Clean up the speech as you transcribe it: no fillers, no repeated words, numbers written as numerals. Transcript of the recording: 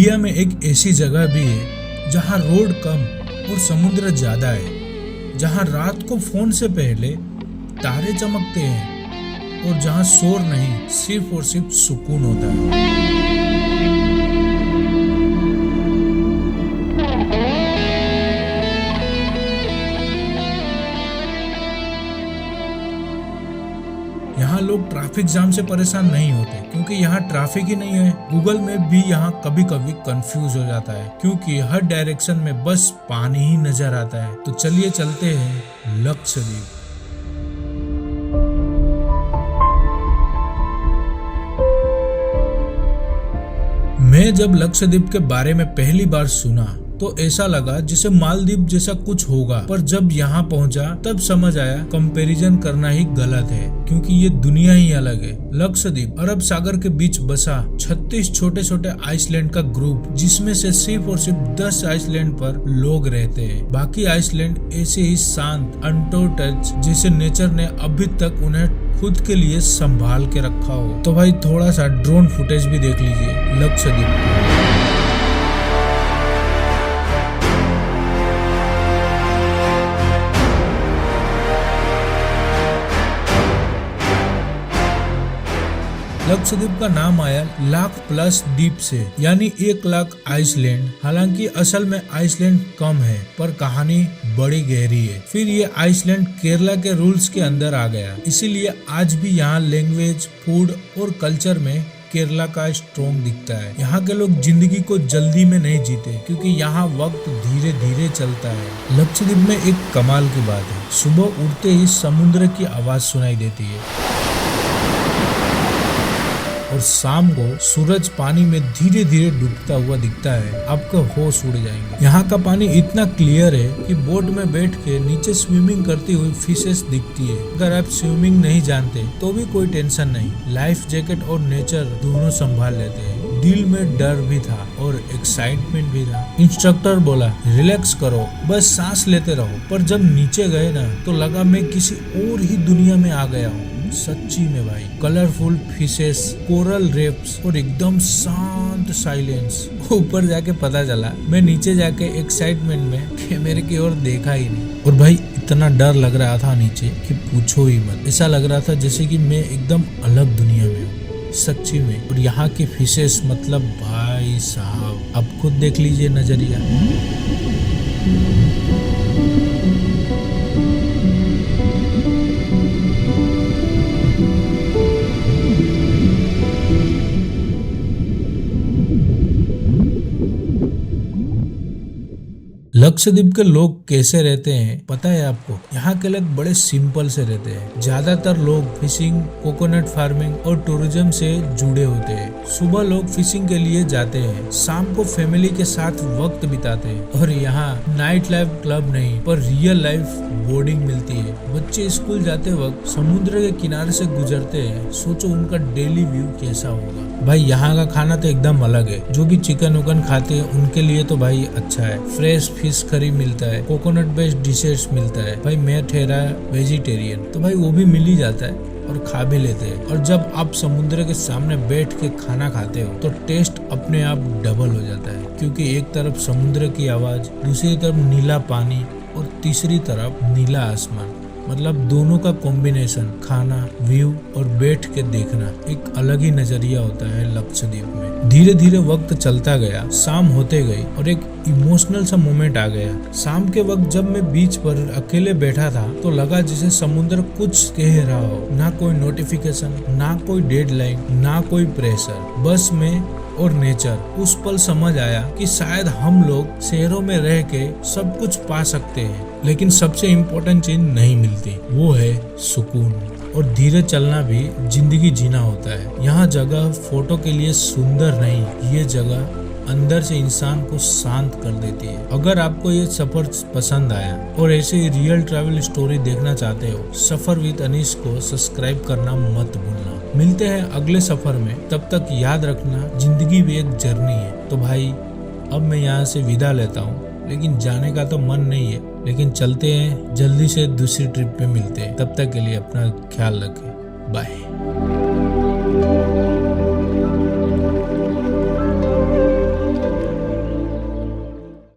India में एक ऐसी जगह भी है जहाँ रोड कम और समुद्र ज्यादा है, जहाँ रात को फोन से पहले तारे चमकते हैं और जहाँ शोर नहीं, सिर्फ और सिर्फ सुकून होता है। यहाँ लोग ट्रैफिक जाम से परेशान नहीं होते क्योंकि यहाँ ट्रैफिक ही नहीं है। गूगल मैप भी यहाँ कभी कभी कंफ्यूज हो जाता है क्योंकि हर डायरेक्शन में बस पानी ही नजर आता है। तो चलिए चलते हैं लक्षद्वीप। मैं जब लक्षद्वीप के बारे में पहली बार सुना तो ऐसा लगा जैसे मालदीव जैसा कुछ होगा, पर जब यहाँ पहुँचा तब समझ आया कंपैरिजन करना ही गलत है क्योंकि ये दुनिया ही अलग है। लक्षद्वीप अरब सागर के बीच बसा 36 छोटे छोटे आइसलैंड का ग्रुप, जिसमें से सिर्फ और सिर्फ 10 आइसलैंड पर लोग रहते हैं। बाकी आइसलैंड ऐसे ही शांत अनटच्ड जैसे नेचर ने अभी तक उन्हें खुद के लिए संभाल के रखा हो। तो भाई थोड़ा सा ड्रोन फुटेज भी देख लीजिए लक्षद्वीप। लक्षद्वीप का नाम आया लाख प्लस द्वीप से, यानी 1 लाख आइसलैंड। हालांकि असल में आइसलैंड कम है पर कहानी बड़ी गहरी है। फिर ये आइसलैंड केरला के रूल्स के अंदर आ गया, इसीलिए आज भी यहाँ लैंग्वेज, फूड और कल्चर में केरला का स्ट्रॉन्ग दिखता है। यहाँ के लोग जिंदगी को जल्दी में नहीं जीते क्योंकि यहाँ वक्त धीरे धीरे चलता है। लक्षद्वीप में एक कमाल की बात है, सुबह उठते ही समुद्र की आवाज सुनाई देती है और शाम को सूरज पानी में धीरे धीरे डूबता हुआ दिखता है। आपके होश उड़ जाएंगे। यहाँ का पानी इतना क्लियर है कि बोट में बैठ के नीचे स्विमिंग करती हुई फिशेस दिखती है। अगर आप स्विमिंग नहीं जानते तो भी कोई टेंशन नहीं, लाइफ जैकेट और नेचर दोनों संभाल लेते हैं। दिल में डर भी था और एक्साइटमेंट भी था। इंस्ट्रक्टर बोला रिलैक्स करो, बस सांस लेते रहो, पर जब नीचे गए ना तो लगा मैं किसी और ही दुनिया में आ गया हूँ। सच्ची में भाई, कलरफुल फिशेस, कोरल रेफ्स और एकदम शांत साइलेंस। ऊपर जाके पता चला मैं नीचे जाके एक्साइटमेंट में कि मेरे की ओर देखा ही नहीं। और भाई इतना डर लग रहा था नीचे कि पूछो ही मत। ऐसा लग रहा था जैसे कि मैं एकदम अलग दुनिया में हूँ, सच्ची में। और यहाँ की फिशेस मतलब भाई साहब, अब खुद देख लीजिए नजरिया। लक्षद्वीप के लोग कैसे रहते हैं पता है आपको? यहाँ के लोग बड़े सिंपल से रहते हैं। ज्यादातर लोग फिशिंग, कोकोनट फार्मिंग और टूरिज्म से जुड़े होते हैं। सुबह लोग फिशिंग के लिए जाते हैं, शाम को फैमिली के साथ वक्त बिताते हैं। और यहाँ नाइट लाइफ क्लब नहीं पर रियल लाइफ बोर्डिंग मिलती है। बच्चे स्कूल जाते वक्त समुद्र के किनारे से गुजरते हैं, सोचो उनका डेली व्यू कैसा होगा। भाई यहाँ का खाना तो एकदम अलग है। जो भी चिकन उकन खाते हैं उनके लिए तो भाई अच्छा है। फ्रेश फिश करी मिलता है, कोकोनट बेस्ड डिशेस मिलता है। भाई मैं ठहरा वेजिटेरियन, तो भाई वो भी मिल ही जाता है और खा भी लेते हैं। और जब आप समुद्र के सामने बैठ के खाना खाते हो तो टेस्ट अपने आप डबल हो जाता है क्योंकि एक तरफ समुद्र की आवाज, दूसरी तरफ नीला पानी और तीसरी तरफ नीला आसमान। मतलब दोनों का कॉम्बिनेशन, खाना, व्यू और बैठ के देखना, एक अलग ही नजरिया होता है लक्षद्वीप में। धीरे धीरे वक्त चलता गया, शाम होते गई और एक इमोशनल सा मोमेंट आ गया। शाम के वक्त जब मैं बीच पर अकेले बैठा था तो लगा जैसे समुद्र कुछ कह रहा हो। ना कोई नोटिफिकेशन, ना कोई डेडलाइन, ना कोई प्रेशर, बस मैं और नेचर। उस पल समझ आया कि शायद हम लोग शहरों में रह के सब कुछ पा सकते हैं लेकिन सबसे इम्पोर्टेंट चीज नहीं मिलती, वो है सुकून। और धीरे चलना भी जिंदगी जीना होता है। यहाँ जगह फोटो के लिए सुंदर नहीं, ये जगह अंदर से इंसान को शांत कर देती है। अगर आपको ये सफर पसंद आया और ऐसे ही रियल ट्रैवल स्टोरी देखना चाहते हो, सफर विद अनीश को सब्सक्राइब करना मत भूलना। मिलते हैं अगले सफर में, तब तक याद रखना जिंदगी भी एक जर्नी है। तो भाई अब मैं यहाँ से विदा लेता हूँ, लेकिन जाने का तो मन नहीं है, लेकिन चलते हैं, जल्दी से दूसरी ट्रिप पे मिलते हैं। तब तक के लिए अपना ख्याल रखें, बाय।